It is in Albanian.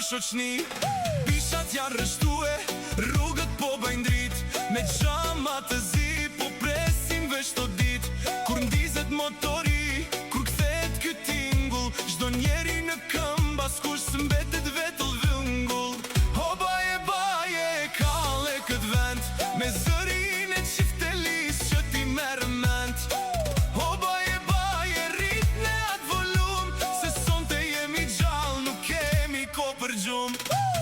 shoqni. Pishat janë rështue, rrugët po bëjnë drit, me xhama të zi po presim veç të dit. Kur ndizet motori, kur kthehet ky tingull, çdo njeri në këmbë, askush s'mbetet vetull vëngull. O baje, kalle kët vend, me zërin e qiftelis që ti merë ment. O baje, rrit në atë volum, se sonte jemi gjallë, nuk kemi ko për gjumë.